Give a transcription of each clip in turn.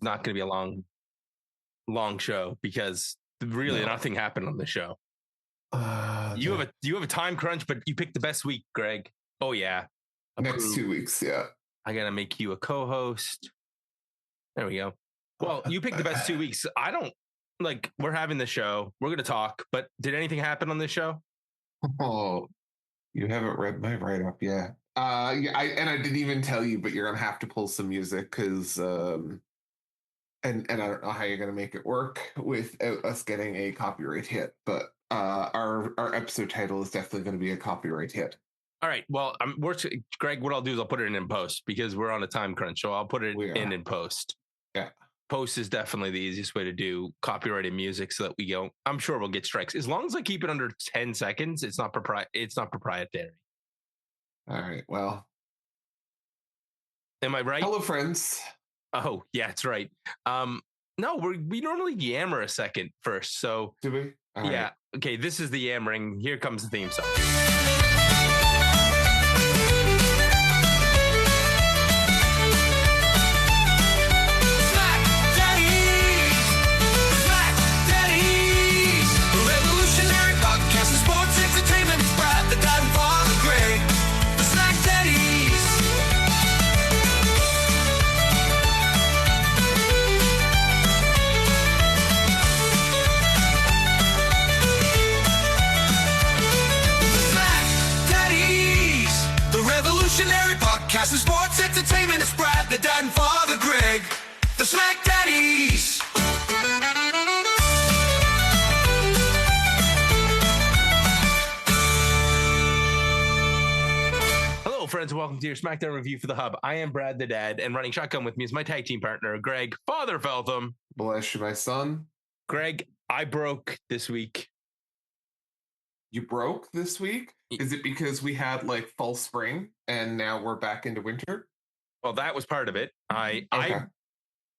not going to be a long show because really nothing happened on the show. You have a time crunch, but you picked the best week, Greg. Oh yeah, next 2 weeks. Yeah, I gotta make you a co-host. There we go. Well, you picked the best 2 weeks. I don't like. We're having the show. We're gonna talk. But did anything happen on this show? Oh, you haven't read my write-up yet. Yeah, I didn't even tell you, but you're gonna have to pull some music because and I don't know how you're gonna make it work without us getting a copyright hit. But our episode title is definitely going to be a copyright hit. All right. Well, Greg. What I'll do is I'll put it in post because we're on a time crunch. So I'll put it in post. Yeah. Post is definitely the easiest way to do copyrighted music so that we go. I'm sure we'll get strikes as long as I keep it under 10 seconds. It's not proprietary. All right. Well, am I right? Hello, friends. Oh yeah, that's right. No, we normally yammer a second first. So do we? All yeah. Right. Okay. This is the yammering. Here comes the theme song. Podcast and sports entertainment is Brad, the dad and father Greg, the SmackDaddies. Hello, friends, and welcome to your SmackDown review for the Hub. I am Brad, the dad, and running shotgun with me is my tag team partner, Greg, Father Feltham. Bless you, my son. Greg, I broke this week. You broke this week? Is it because we had like fall spring and now we're back into winter? Well, that was part of it. I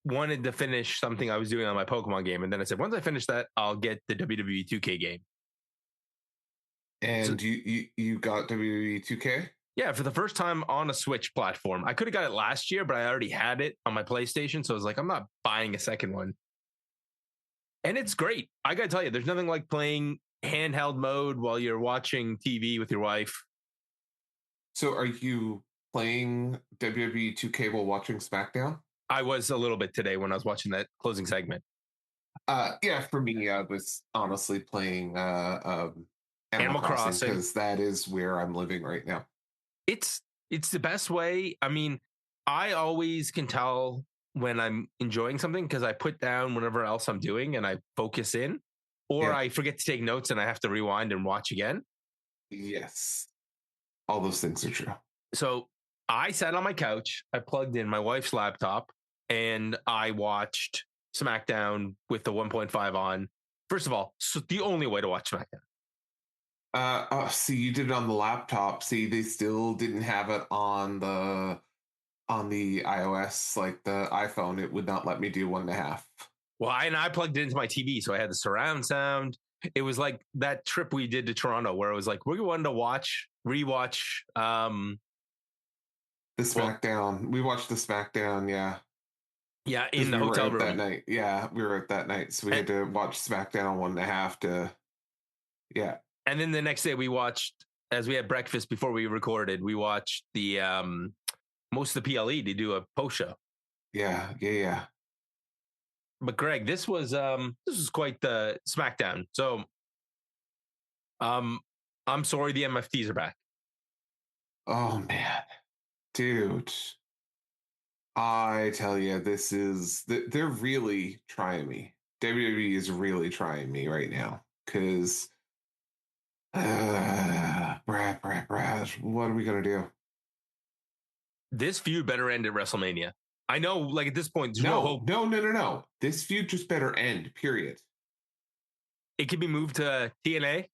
wanted to finish something I was doing on my Pokemon game. And then I said, once I finish that, I'll get the WWE 2K game. And so, you got WWE 2K? Yeah, for the first time on a Switch platform. I could have got it last year, but I already had it on my PlayStation. So I was like, I'm not buying a second one. And it's great. I got to tell you, there's nothing like playing handheld mode while you're watching TV with your wife. So are you playing WWE 2K while watching SmackDown? I was a little bit today when I was watching that closing segment. Yeah, for me, I was honestly playing Animal Crossing because that is where I'm living right now. It's the best way. I mean, I always can tell when I'm enjoying something because I put down whatever else I'm doing and I focus in. Or I forget to take notes and I have to rewind and watch again. Yes. All those things are true. So I sat on my couch, I plugged in my wife's laptop, and I watched SmackDown with the 1.5 on. First of all, so the only way to watch SmackDown. See, you did it on the laptop. See, they still didn't have it on the iOS, like the iPhone. It would not let me do 1.5. Well, I plugged it into my TV, so I had the surround sound. It was like that trip we did to Toronto where it was like, we're going to rewatch the SmackDown. We watched the SmackDown, yeah. Yeah, in the hotel room. That night. Yeah, we were at that night. So we had to watch SmackDown 1.5 to, yeah. And then the next day we watched, as we had breakfast before we recorded, we watched the most of the PLE to do a post show. Yeah. But Greg, this was quite the SmackDown. So, I'm sorry the MFTs are back. Oh man, dude, I tell you, they're really trying me. WWE is really trying me right now because, Brad, what are we gonna do? This feud better end at WrestleMania. I know, like at this point, there's no hope. No. This feud just better end, period. It could be moved to TNA.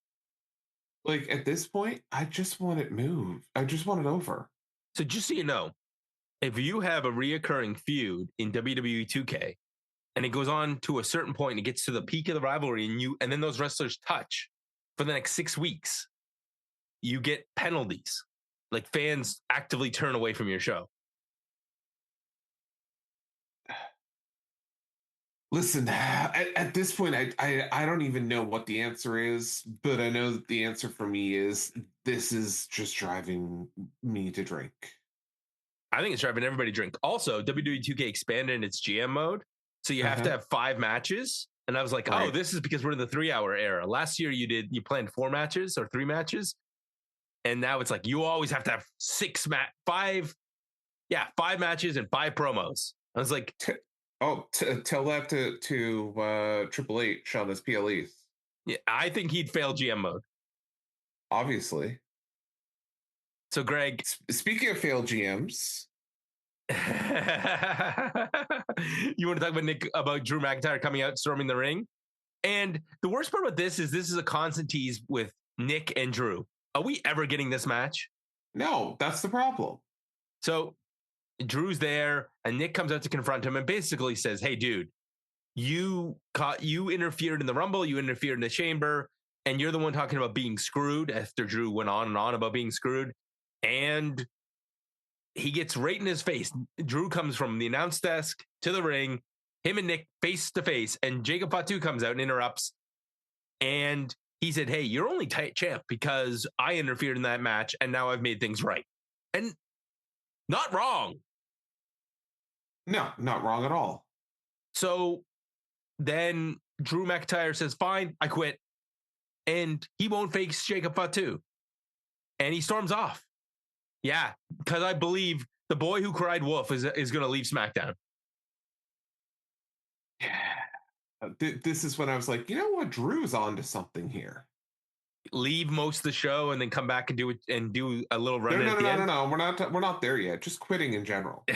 Like at this point, I just want it moved. I just want it over. So just so you know, if you have a reoccurring feud in WWE 2K and it goes on to a certain point and it gets to the peak of the rivalry and then those wrestlers touch for the next 6 weeks, you get penalties. Like fans actively turn away from your show. Listen, at this point, I don't even know what the answer is, but I know that the answer for me is this is just driving me to drink. I think it's driving everybody to drink. Also, WWE 2K expanded its GM mode, so you have to have 5 matches. And I was like, oh, this is because we're in the 3-hour era. Last year you planned 4 matches or 3 matches, and now it's like you always have to have 5 matches and 5 promos. I was like, tell that to Triple H on his PLEs. Yeah, I think he'd fail GM mode. Obviously. So, Greg, speaking of failed GMs, you want to talk about Drew McIntyre coming out, storming the ring? And the worst part about this is a constant tease with Nick and Drew. Are we ever getting this match? No, that's the problem. So Drew's there, and Nick comes out to confront him and basically says, hey, dude, you interfered in the Rumble, you interfered in the Chamber, and you're the one talking about being screwed after Drew went on and on about being screwed. And he gets right in his face. Drew comes from the announce desk to the ring, him and Nick face to face, and Jacob Fatu comes out and interrupts. And he said, hey, you're only champ because I interfered in that match, and now I've made things right. And not wrong. No, not wrong at all. So then Drew McIntyre says, fine, I quit. And he won't face Jacob Fatu. And he storms off. Yeah, because I believe the boy who cried wolf is going to leave SmackDown. Yeah. This is when I was like, you know what? Drew's on to something here. Leave most of the show and then come back and do a little run. No. We're not there yet. Just quitting in general.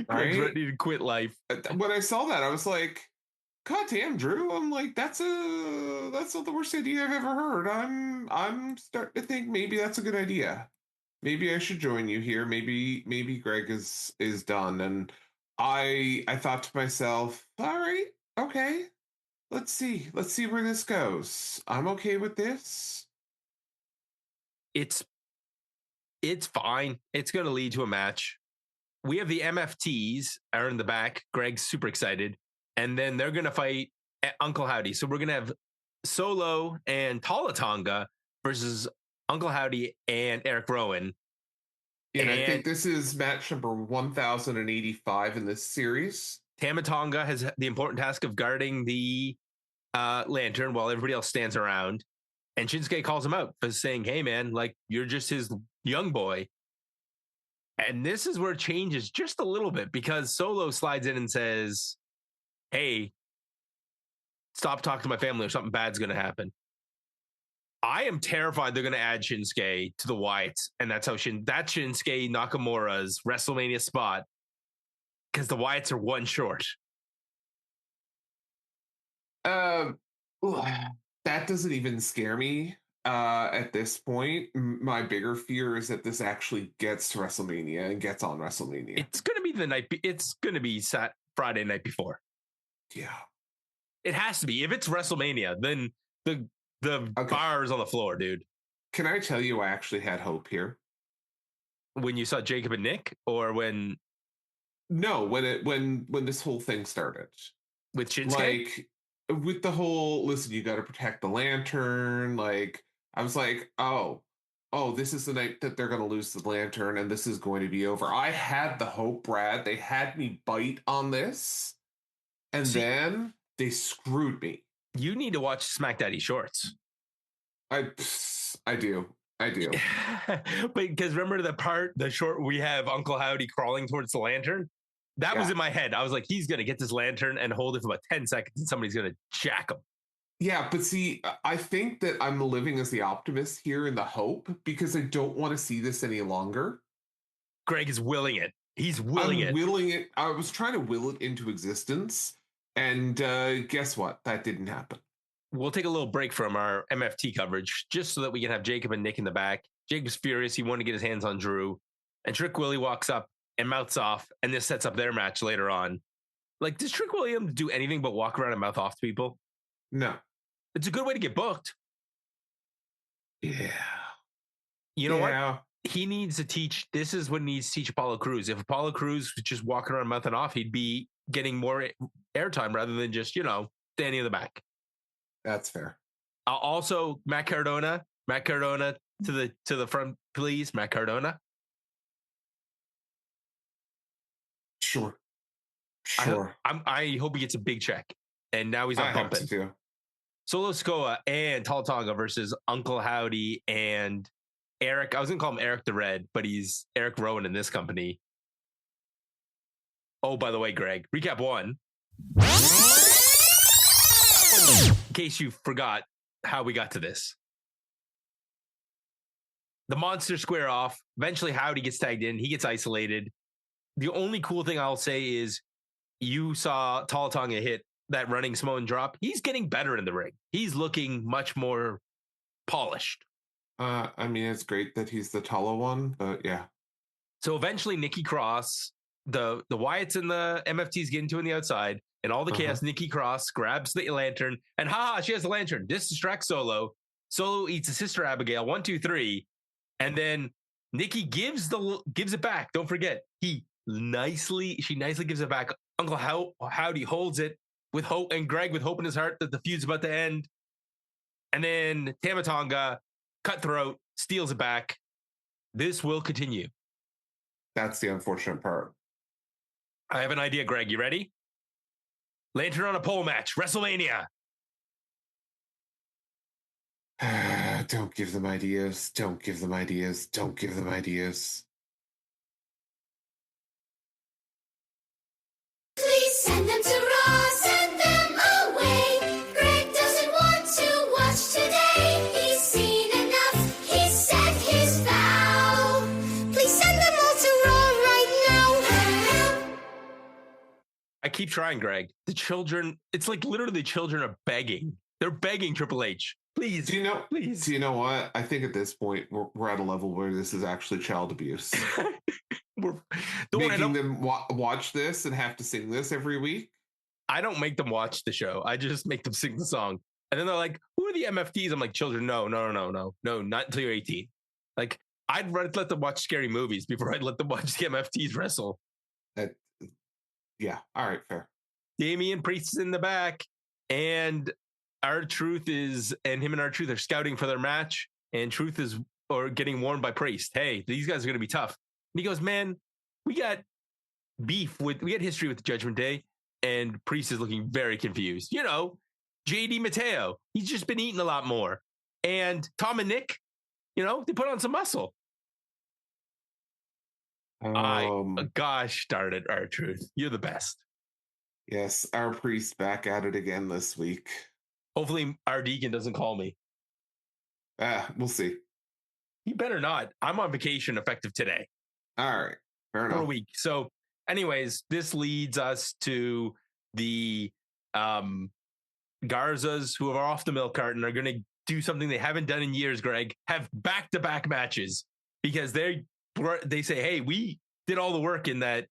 Greg's ready to quit life. When I saw that, I was like, God damn, Drew. I'm like, that's not the worst idea I've ever heard. I'm starting to think maybe that's a good idea. Maybe I should join you here. Maybe Greg is done. And I thought to myself, all right, okay. Let's see where this goes. I'm okay with this. It's fine. It's going to lead to a match. We have the MFTs are in the back. Greg's super excited. And then they're going to fight Uncle Howdy. So we're going to have Solo and Talatonga versus Uncle Howdy and Eric Rowan. And I think this is match number 1085 in this series. Tama Tonga has the important task of guarding the lantern while everybody else stands around. And Shinsuke calls him out for saying, hey, man, like, you're just his young boy. And this is where it changes just a little bit because Solo slides in and says, hey, stop talking to my family or something bad's going to happen. I am terrified they're going to add Shinsuke to the Wyatts. And that's how that's Shinsuke Nakamura's WrestleMania spot because the Wyatts are one short. That doesn't even scare me at this point. My bigger fear is that this actually gets to WrestleMania and gets on WrestleMania. It's going to be the night. It's going to be Friday night before. Yeah, it has to be. If it's WrestleMania, then the bar is on the floor, dude. Can I tell you I actually had hope here? When you saw Jacob and Nick, or when? No, when this whole thing started. With Shinsuke? Like, with the whole, listen, you got to protect the lantern. Like, I was like, oh, this is the night that they're going to lose the lantern and this is going to be over. I had the hope, Brad. They had me bite on this. And then they screwed me. You need to watch SmackDaddy shorts. I do. But because remember the short we have Uncle Howdy crawling towards the lantern? That was in my head. I was like, he's going to get this lantern and hold it for about 10 seconds and somebody's going to jack him. Yeah, but see, I think that I'm living as the optimist here in the hope because I don't want to see this any longer. Greg is willing it. He's willing it. I was trying to will it into existence. And guess what? That didn't happen. We'll take a little break from our MFT coverage just so that we can have Jacob and Nick in the back. Jacob's furious. He wanted to get his hands on Drew. And Trick Willie walks up and mouths off. And this sets up their match later on. Like, does Trick Williams do anything but walk around and mouth off to people? No. It's a good way to get booked. Yeah. You know what? He needs to teach. This is what he needs to teach Apollo Crews. If Apollo Crews was just walking around mouthing off, he'd be getting more airtime rather than just, standing in the back. That's fair. Also, Matt Cardona to the front, please, Matt Cardona. Sure. I hope he gets a big check, and now he's not bumping. Too. Solo Sikoa and Tonga versus Uncle Howdy and Eric. I was gonna call him Eric the Red, but he's Eric Rowan in this company. Oh, by the way, Greg, recap 1. In case you forgot how we got to this. The monsters square off. Eventually, Howdy gets tagged in. He gets isolated. The only cool thing I'll say is you saw Tonga hit that running Samoan drop. He's getting better in the ring. He's looking much more polished. I mean, it's great that he's the taller one, but yeah. So eventually, Nikki Cross, the Wyatts and the MFTs get into on the outside, and all the chaos. Nikki Cross grabs the lantern, and she has the lantern. This distracts Solo. Solo eats his sister Abigail. 1, 2, 3, and then Nikki gives it back. Don't forget, she nicely gives it back. Uncle Howdy holds it with hope, and Greg with hope in his heart that the feud's about to end. And then Tama Tonga, cutthroat, steals it back. This will continue. That's the unfortunate part. I have an idea, Greg. You ready? Lantern on a pole match, WrestleMania. Don't give them ideas. Don't give them ideas. Don't give them ideas. Please send them to Raw, send them away. Greg doesn't want to watch today. He's seen enough, he said his vow. Please send them all to Raw right now. I keep trying, Greg. The children, it's like literally the children are begging. They're begging Triple H. Please. Please. Do you know what? I think at this point, we're at a level where this is actually child abuse. Making them watch this and have to sing this every week? I don't make them watch the show. I just make them sing the song. And then they're like, who are the MFTs? I'm like, children, no, not until you're 18. Like, I'd let them watch scary movies before I'd let them watch the MFTs wrestle. Yeah, all right, fair. Damian Priest is in the back, and R-Truth him and R-Truth are scouting for their match, and Truth is getting warned by Priest. Hey, these guys are going to be tough. And he goes, man, we got history with Judgment Day, and Priest is looking very confused. JD Mateo, he's just been eating a lot more. And Tom and Nick, they put on some muscle. Gosh darn it, R-Truth. You're the best. Yes, our Priest back at it again this week. Hopefully our Deacon doesn't call me. We'll see. He better not. I'm on vacation effective today. All right. Fair enough. For a week. So anyways, this leads us to the Garzas, who are off the milk carton, are going to do something they haven't done in years, Greg. Have back-to-back matches because they say, hey, we did all the work in that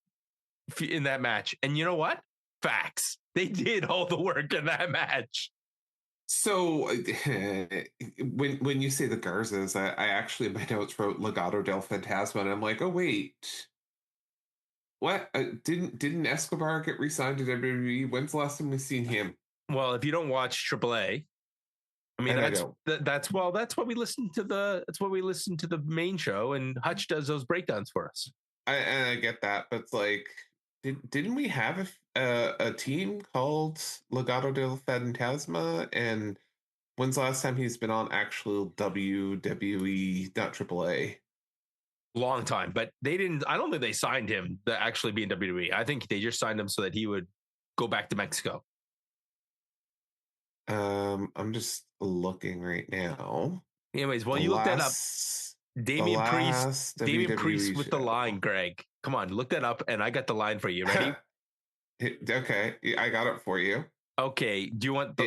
match. And you know what? Facts. They did all the work in that match. So when you say the Garzas, I actually in my notes wrote Legado Del Fantasma, and I'm like, oh wait, what? Didn't Escobar get re-signed to WWE? When's the last time we've seen him? Well, if you don't watch AAA, I mean that's what we listen to the main show, and Hutch does those breakdowns for us. I get that, but it's like, didn't we have a team called Legado del Fantasma? And when's the last time he's been on actual WWE, not AAA? Long time, but they didn't. I don't think they signed him to actually be in WWE. I think they just signed him so that he would go back to Mexico. I'm just looking right now. Anyways, while you look that up, Damian Priest with the line, Greg. Come on, look that up, and I got the line for you. Ready? Okay, I got it for you. Okay, do you want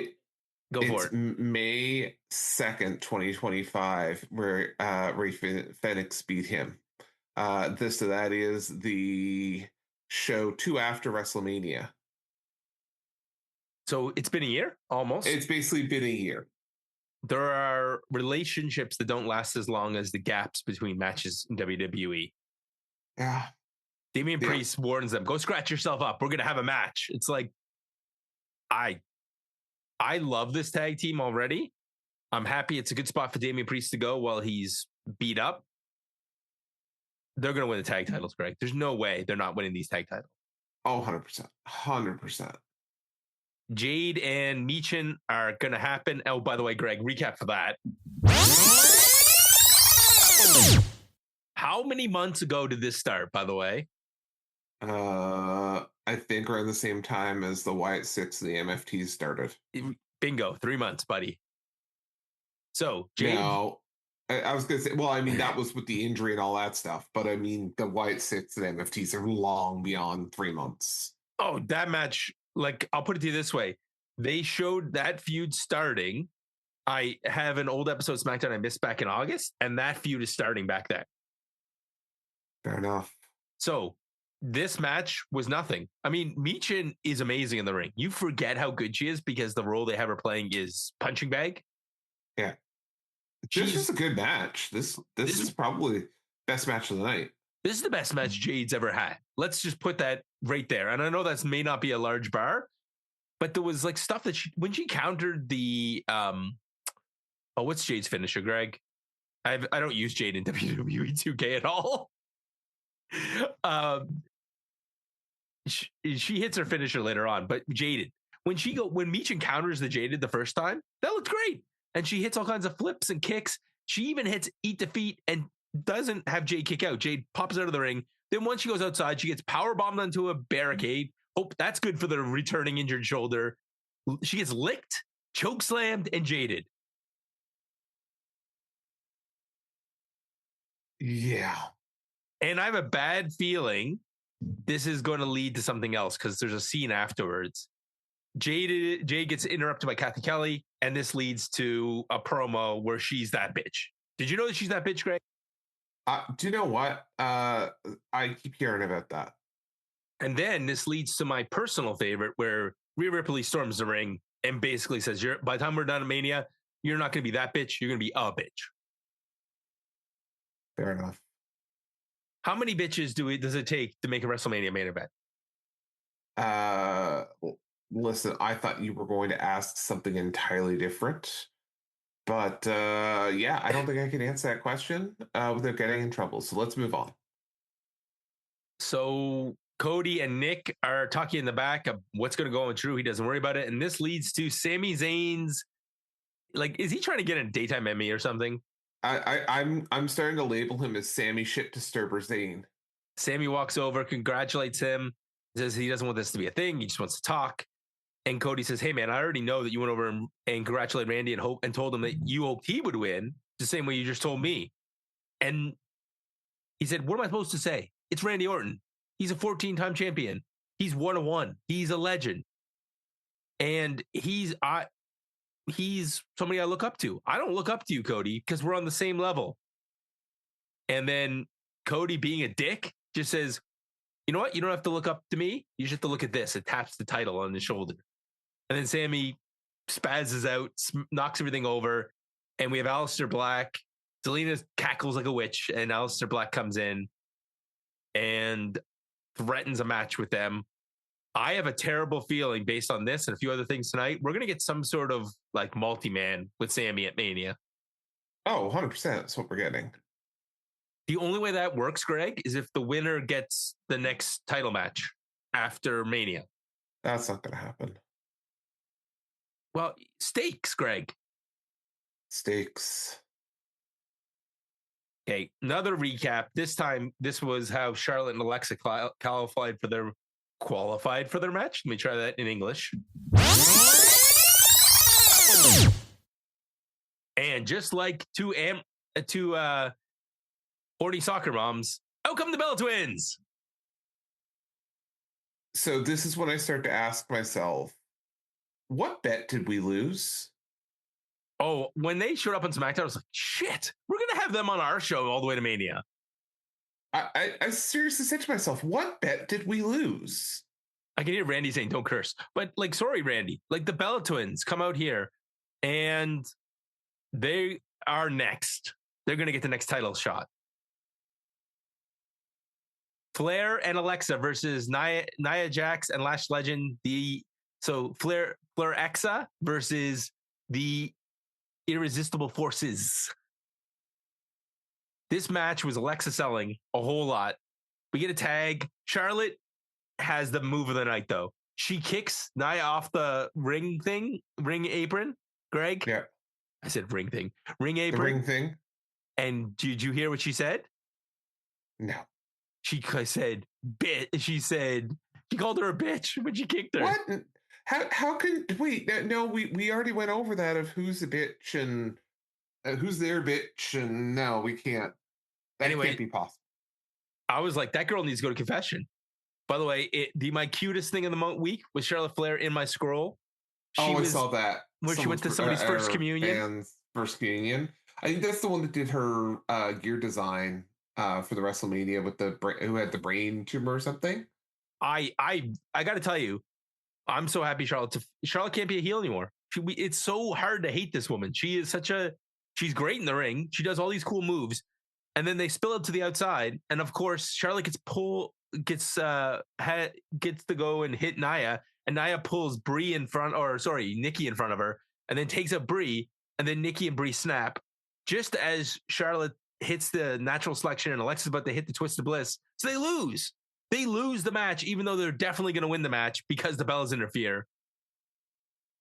go for it? May 2nd, 2025, where Ray Phoenix beat him. That is the show 2 after WrestleMania. So it's been a year, almost. It's basically been a year. There are relationships that don't last as long as the gaps between matches in WWE. Yeah. Damian Yeah. Priest warns them, go scratch yourself up. We're going to have a match. It's like, I love this tag team already. I'm happy it's a good spot for Damian Priest to go while he's beat up. They're going to win the tag titles, Greg. There's no way they're not winning these tag titles. Oh, 100%. 100%. Jade and Michin are going to happen. Oh, by the way, Greg, recap for that. How many months ago did this start, by the way? I think around the same time as the Wyatt Sicks and the MFTs started. Bingo, 3 months, buddy. So, Jade. No, I was going to say, well, I mean, that was with the injury and all that stuff. But I mean, the Wyatt Sicks and MFTs are long beyond 3 months. Oh, that match, like, I'll put it to you this way. They showed that feud starting. I have an old episode of SmackDown I missed back in August, and that feud is starting back then. Fair enough. So this match was nothing. I mean, Michin is amazing in the ring. You forget how good she is because the role they have her playing is punching bag. Yeah. This is a good match. This is probably best match of the night. This is the best match Jade's ever had. Let's just put that right there. And I know that may not be a large bar, but there was like stuff that when she countered the what's Jade's finisher, Greg? I don't use Jade in WWE 2K at all. She hits her finisher later on, but Jaded. When Michin counters the Jaded the first time, that looked great. And she hits all kinds of flips and kicks. She even hits Eat Defeat and doesn't have Jade kick out. Jade pops out of the ring. Then once she goes outside, she gets power bombed onto a barricade. Oh, that's good for the returning injured shoulder. She gets licked, choke slammed, and Jaded. Yeah. And I have a bad feeling this is going to lead to something else because there's a scene afterwards. Jade gets interrupted by Kathy Kelly, and this leads to a promo where she's that bitch. Did you know that she's that bitch, Greg? Do you know what? I keep hearing about that. And then this leads to my personal favorite, where Rhea Ripley storms the ring and basically says, by the time we're done at Mania, you're not going to be that bitch. You're going to be a bitch. Fair enough. How many bitches does it take to make a WrestleMania main event? Listen, I thought you were going to ask something entirely different. But yeah, I don't think I can answer that question without getting in trouble. So let's move on. So Cody and Nick are talking in the back of what's going to go on with Drew. He doesn't worry about it. And this leads to Sami Zayn's, like, is he trying to get a daytime Emmy or something? I'm starting to label him as Sammy Shit Disturber Zayn. Sami walks over, congratulates him, says he doesn't want this to be a thing. He just wants to talk. And Cody says, hey, man, I already know that you went over and congratulated Randy and told him that you hoped he would win the same way you just told me. And he said, what am I supposed to say? It's Randy Orton. He's a 14-time champion. He's 1-1. He's a legend. And he's somebody I look up to. I don't look up to you, Cody, because we're on the same level. And then Cody, being a dick, just says, you know what? You don't have to look up to me. You just have to look at this. It taps the title on his shoulder. And then Sami spazzes out, knocks everything over. And we have Aleister Black. Zelina cackles like a witch. And Aleister Black comes in and threatens a match with them. I have a terrible feeling based on this and a few other things tonight. We're going to get some sort of like multi-man with Sami at Mania. Oh, 100%. That's what we're getting. The only way that works, Greg, is if the winner gets the next title match after Mania. That's not going to happen. Well, stakes, Greg. Stakes. Okay, another recap. This time, this was how Charlotte and Alexa qualified for their match. Let me try that in English. And just like two horny soccer moms, out come the Bella Twins. So this is when I start to ask myself, what bet did we lose? Oh, when they showed up on SmackDown, I was like, shit, we're going to have them on our show all the way to Mania. I seriously said to myself, what bet did we lose? I can hear Randy saying, don't curse. But like, sorry, Randy, like the Bella Twins come out here and they are next. They're going to get the next title shot. Flair and Alexa versus Nia Jax and Lash Legend. Flair Exa versus the Irresistible Forces. This match was Alexa selling a whole lot. We get a tag. Charlotte has the move of the night, though. She kicks Nia off the ring apron. Greg? Yeah. I said ring thing. Ring apron. The ring thing? And did you hear what she said? No. She said, bitch. She called her a bitch when she kicked her. What? How can, wait, no, we already went over that of who's a bitch and who's their bitch, and no, we can't. That can't be possible. I was like, that girl needs to go to confession. By the way, my cutest thing of the week was Charlotte Flair in my scroll. I saw that. Where she went to somebody's first communion. Fans' first communion. I think that's the one that did her gear design for the WrestleMania with who had the brain tumor or something. I got to tell you, I'm so happy Charlotte can't be a heel anymore. It's so hard to hate this woman. She's great in the ring. She does all these cool moves, and then they spill it to the outside. And of course, Charlotte gets to go and hit Nia, and Nia pulls Nikki in front of her, and then takes up Brie, and then Nikki and Brie snap. Just as Charlotte hits the natural selection and Alexa's about to hit the twist of bliss, so they lose. They lose the match, even though they're definitely going to win the match because the Bellas interfere.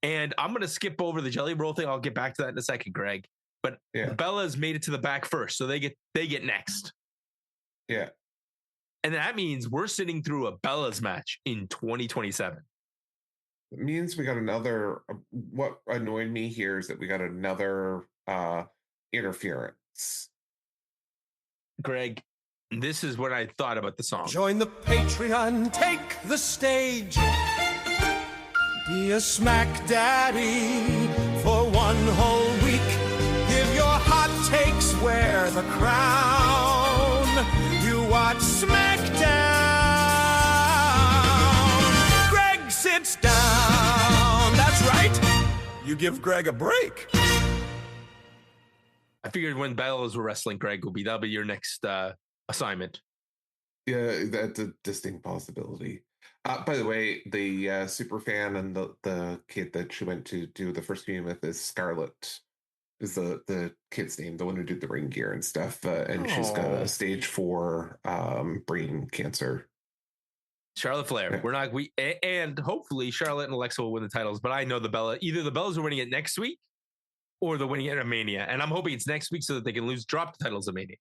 And I'm going to skip over the jelly roll thing. I'll get back to that in a second, Greg. But the Bellas made it to the back first, so they get next. Yeah. And that means we're sitting through a Bellas match in 2027. It means we got another. What annoyed me here is that we got another interference. Greg, this is what I thought about the song. Join the Patreon, take the stage. Be a Smack Daddy for one whole week. Give your hot takes, wear the crown. You watch Smackdown. Greg sits down. That's right. You give Greg a break. I figured when Bellas were wrestling, Greg, that'll be your next assignment. Yeah, that's a distinct possibility. By the way, the super fan and the kid that she went to do the first game with is Scarlett, is the kid's name, the one who did the ring gear and stuff, and she's got a stage 4 brain cancer. Charlotte Flair. Yeah. And hopefully Charlotte and Alexa will win the titles, but I know either the Bellas are winning it next week or they're winning it at Mania, and I'm hoping it's next week so that they can drop the titles at Mania.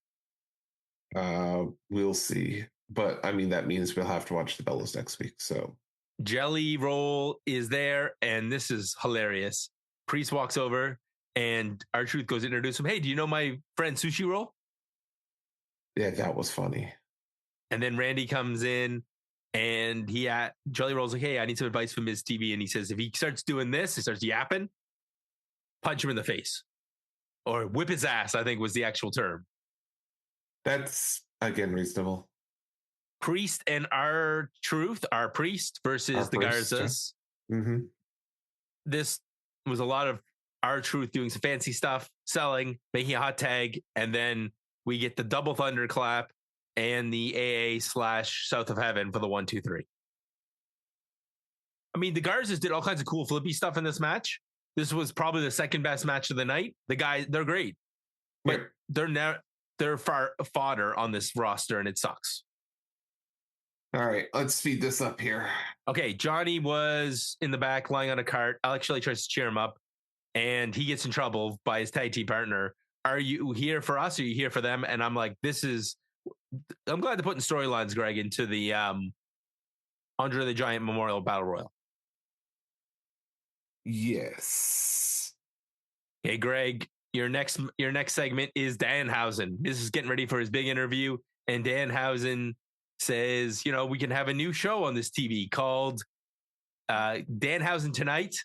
We'll see. But I mean, that means we'll have to watch the Bellas next week. So Jelly Roll is there, and this is hilarious. Priest walks over, and R-Truth goes to introduce him. Hey, do you know my friend Sushi Roll? Yeah, that was funny. And then Randy comes in, and Jelly Roll's like, hey, I need some advice from Ms. TV. And he says, if he starts doing this, he starts yapping, punch him in the face. Or whip his ass, I think was the actual term. That's, again, reasonable. Priest and R-Truth, our Priest versus the Garzas. Yeah. Mm-hmm. This was a lot of R-Truth doing some fancy stuff, selling, making a hot tag, and then we get the double thunderclap and the AA/South of Heaven for the 1, 2, 3. I mean, the Garzas did all kinds of cool flippy stuff in this match. This was probably the second best match of the night. The guys, they're great, but they're far fodder on this roster, and it sucks. All right, let's speed this up here. Okay, Johnny was in the back lying on a cart. Alex Shelley tries to cheer him up, and he gets in trouble by his tag team partner. Are you here for us? Or are you here for them? And I'm like, I'm glad to put in storylines, Greg, into the Andre the Giant Memorial Battle Royal. Yes. Hey, Greg, your next segment is Danhausen. This is getting ready for his big interview, and Danhausen says, we can have a new show on this TV called Danhausen Tonight.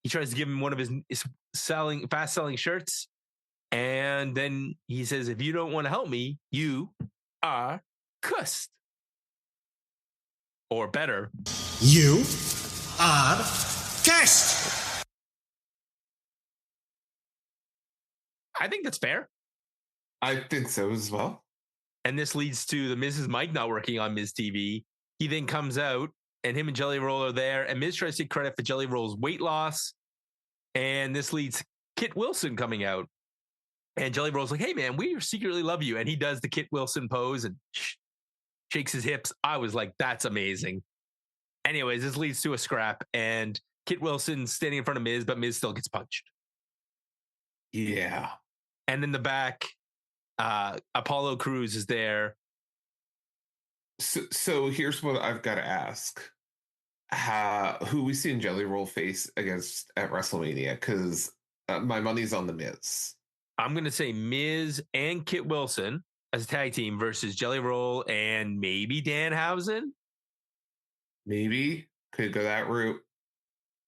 He tries to give him one of his fast selling shirts. And then he says, if you don't want to help me, you are cussed. Or better, you are cussed. I think that's fair. I think so as well. And this leads to the Miz's mic not working on Miz TV. He then comes out, and him and Jelly Roll are there. And Miz tries to take credit for Jelly Roll's weight loss. And this leads Kit Wilson coming out. And Jelly Roll's like, hey, man, we secretly love you. And he does the Kit Wilson pose and shakes his hips. I was like, that's amazing. Anyways, this leads to a scrap. And Kit Wilson standing in front of Miz, but Miz still gets punched. Yeah. And in the back, Apollo Crews is there. So here's what I've got to ask. Who we see in Jelly Roll face against at WrestleMania? Because my money's on the Miz. I'm going to say Miz and Kit Wilson as a tag team versus Jelly Roll and maybe Danhausen. Maybe. Could go that route.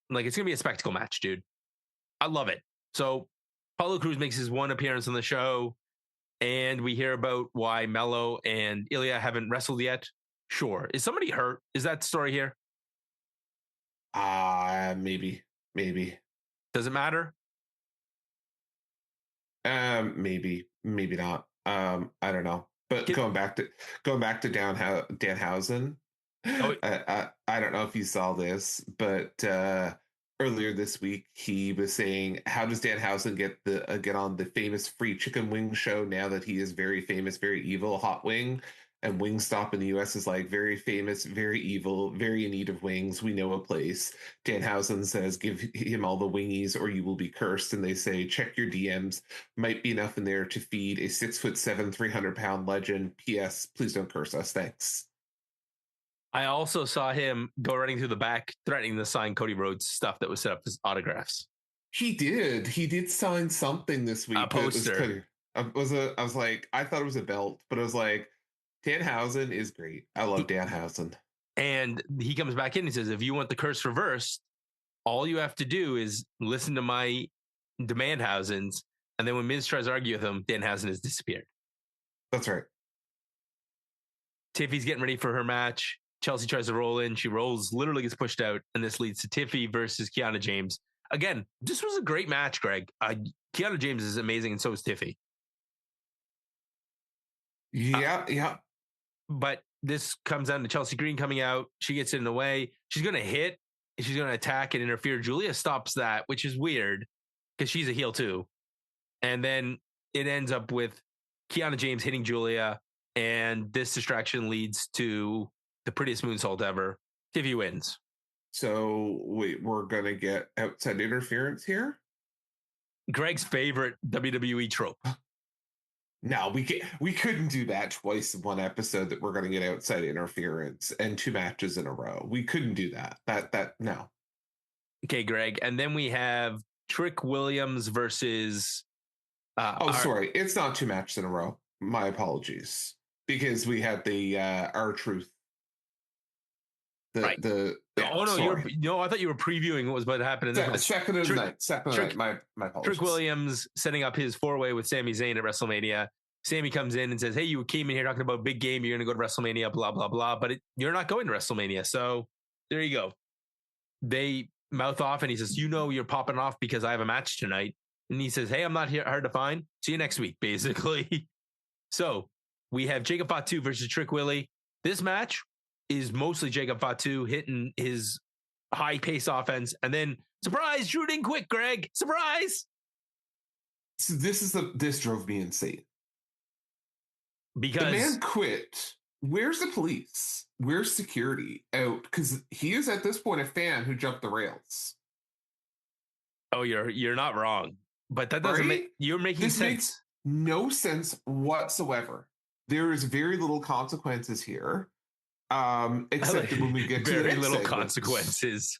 Like, it's going to be a spectacle match, dude. I love it. So Apollo Crews makes his one appearance on the show, and we hear about why Mello and Ilya haven't wrestled yet. Sure. Is somebody hurt? Is that the story here? Maybe. Does it matter? Maybe not. I don't know. But going back to Danhausen, I don't know if you saw this, but earlier this week he was saying, how does Danhausen get on the famous free chicken wing show now that he is very famous, very evil, Hot Wing? And Wingstop in the US is like, very famous, very evil, very in need of wings. We know a place. Danhausen says, give him all the wingies or you will be cursed. And they say, check your DMs. Might be enough in there to feed a 6'7", 300-pound legend. P.S. Please don't curse us. Thanks. I also saw him go running through the back, threatening to sign Cody Rhodes stuff that was set up as autographs. He did sign something this week. A poster. I was like, I thought it was a belt, but I was like, Danhausen is great. I love Danhausen. And he comes back in and says, if you want the curse reversed, all you have to do is listen to my Demandhausens. And then when Miz tries to argue with him, Danhausen has disappeared. That's right. Tiffy's getting ready for her match. Chelsea tries to roll in. She rolls, literally gets pushed out. And this leads to Tiffy versus Kiana James. Again, this was a great match, Greg. Kiana James is amazing, and so is Tiffy. Yeah. But this comes down to Chelsea Green coming out. She gets in the way. She's going to hit. She's going to attack and interfere. Julia stops that, which is weird because she's a heel too. And then it ends up with Kiana James hitting Julia. And this distraction leads to the prettiest moonsault ever. Tiffy wins. So wait, we're going to get outside interference here? Greg's favorite WWE trope. No, we couldn't do that twice in one episode that we're going to get outside interference and 2 matches in a row. We couldn't do that. That no. Okay, Greg. And then we have Trick Williams versus... sorry. It's not 2 matches in a row. My apologies. Because we had the R-Truth. Right. I thought you were previewing what was about to happen in the match. Second of the night. My apologies. Trick Williams setting up his 4-way with Sami Zayn at WrestleMania. Sami comes in and says, hey, you came in here talking about big game. You're going to go to WrestleMania, blah, blah, blah. But you're not going to WrestleMania. So there you go. They mouth off and he says, you're popping off because I have a match tonight. And he says, hey, I'm not here hard to find. See you next week, basically. So we have Jacob Fatu versus Trick Willie. This match is mostly Jacob Fatu hitting his high-pace offense. And then, surprise, Drew didn't quit, Greg. Surprise! So this drove me insane. Because the man quit. Where's the police? Where's security out? Because he is at this point a fan who jumped the rails. Oh, you're not wrong. But that doesn't make... You're making sense. Makes no sense whatsoever. There is very little consequences here. Except when we get to very the next little segment. Consequences.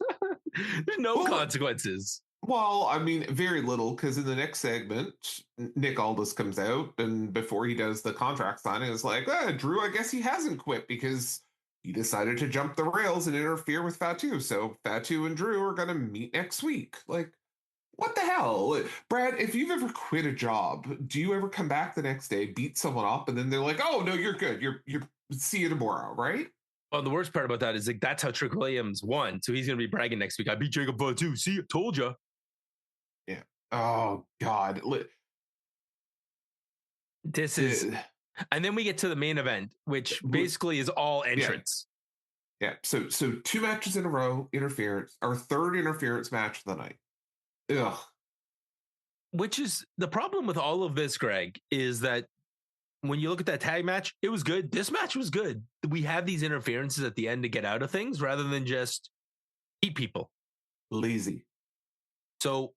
There's no consequences. Well, I mean, very little, because in the next segment, Nick Aldis comes out, and before he does the contract signing, it's like, Drew, I guess he hasn't quit because he decided to jump the rails and interfere with Fatu. So Fatu and Drew are going to meet next week. Like, what the hell? Brad, if you've ever quit a job, do you ever come back the next day, beat someone up, and then they're like, oh, no, you're good. You're see you tomorrow, right? Well, the worst part about that is like that's how Trick Williams won. So he's going to be bragging next week. I beat Jacob Fatu. See, told you. Yeah. Oh, God. This is And then we get to the main event, which basically is all entrance. Yeah. So 2 matches in a row, interference, our third interference match of the night. Ugh. Which is the problem with all of this, Greg, is that when you look at that tag match, it was good. This match was good. We have these interferences at the end to get out of things rather than just eat people. Lazy. So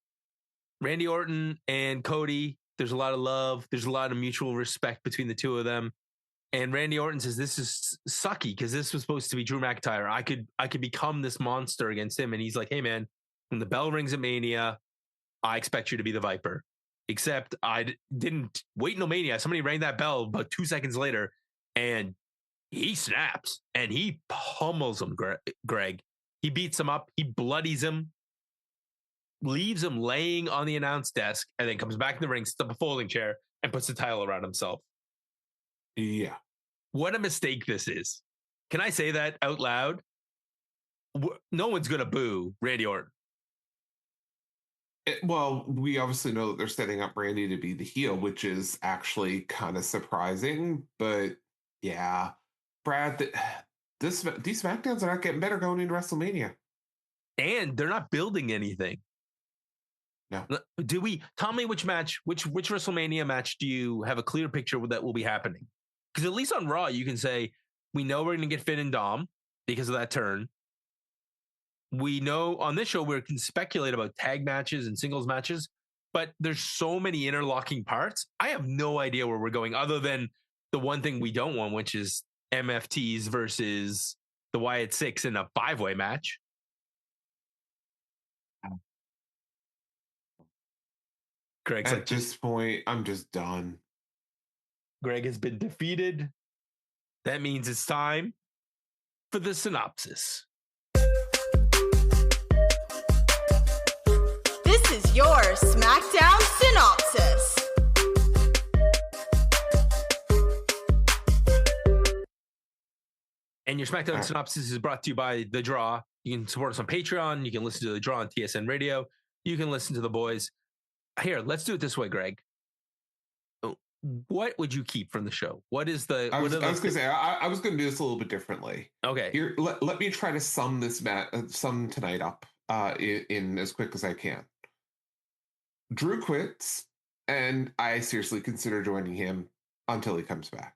Randy Orton and Cody, there's a lot of love. There's a lot of mutual respect between the two of them. And Randy Orton says, this is sucky because this was supposed to be Drew McIntyre. I could become this monster against him. And he's like, hey, man, when the bell rings at Mania, I expect you to be the Viper. Except I didn't wait until Mania. Somebody rang that bell about 2 seconds later, and he snaps and he pummels him, Greg. He beats him up. He bloodies him, leaves him laying on the announce desk, and then comes back in the ring, sits up a folding chair, and puts the title around himself. Yeah. What a mistake this is. Can I say that out loud? No one's going to boo Randy Orton. Well, we obviously know that they're setting up Randy to be the heel, which is actually kind of surprising. But yeah, Brad, these SmackDowns are not getting better going into WrestleMania. And they're not building anything. No. Tell me which WrestleMania match do you have a clear picture that will be happening? Because at least on Raw, you can say, we know we're going to get Finn and Dom because of that turn. We know on this show, we can speculate about tag matches and singles matches, but there's so many interlocking parts. I have no idea where we're going other than the one thing we don't want, which is MFTs versus the Wyatt Sicks in a 5-way match. Greg's At this point, I'm just done. Greg has been defeated. That means it's time for the synopsis. This is your SmackDown synopsis. And your SmackDown synopsis is brought to you by The Draw. You can support us on Patreon. You can listen to The Draw on TSN Radio. You can listen to the boys. Here, let's do it this way, Greg. What would you keep from the show? What is the? I was going to say I was going to do this a little bit differently. Okay. Here, let me try to sum tonight up in as quick as I can. Drew quits, and I seriously consider joining him until he comes back.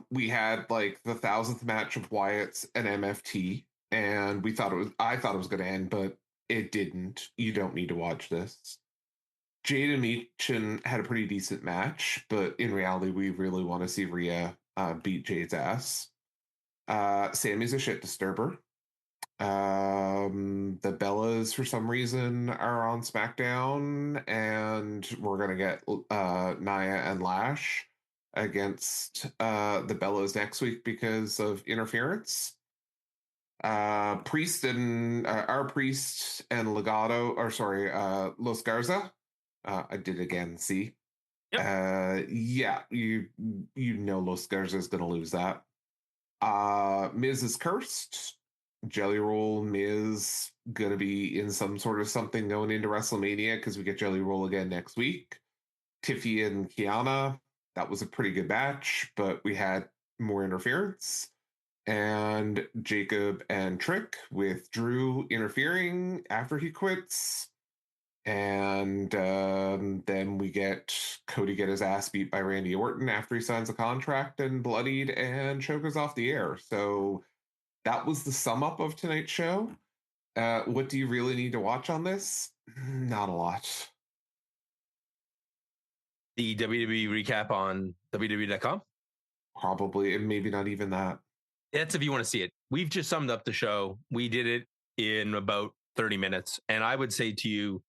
We had like the 1,000th match of Wyatt's and MFT, and I thought it was going to end, but it didn't. You don't need to watch this. Jade and Michin had a pretty decent match, but in reality, we really want to see Rhea beat Jade's ass. Sami's a shit disturber. The Bellas, for some reason, are on SmackDown, and we're going to get Nia and Lash against the Bellas next week because of interference. Priest and our Priest and Los Garza. I did again. See, Yep. Yeah, you know Los Garza is going to lose that. Miz is cursed. Jelly Roll Miz gonna be in some sort of something going into WrestleMania because we get Jelly Roll again next week. Tiffy and Kiana, that was a pretty good match, but we had more interference. And Jacob and Trick with Drew interfering after he quits. And then we get Cody get his ass beat by Randy Orton after he signs a contract and bloodied and chokes off the air. So that was the sum up of tonight's show. What do you really need to watch on this? Not a lot. The WWE recap on WWE.com? Probably, and maybe not even that. That's if you want to see it. We've just summed up the show. We did it in about 30 minutes. And I would say to you,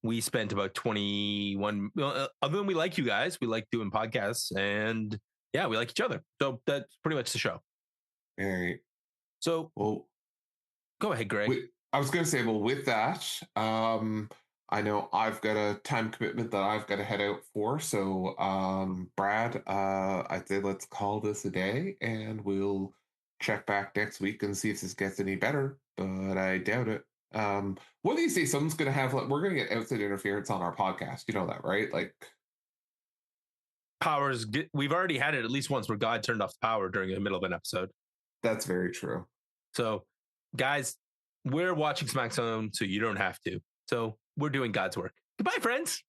we spent about 21. Other than we like you guys, we like doing podcasts, and yeah, we like each other. So that's pretty much the show. All right. So, well, go ahead, Greg. I was going to say, well, with that, I know I've got a time commitment that I've got to head out for. So, Brad, I'd say let's call this a day, and we'll check back next week and see if this gets any better. But I doubt it. One of these days, someone's going to have, we're going to get outside interference on our podcast. You know that, right? Like, powers. We've already had it at least once where God turned off the power during the middle of an episode. That's very true. So, guys, we're watching SmackDown, so you don't have to. So we're doing God's work. Goodbye, friends.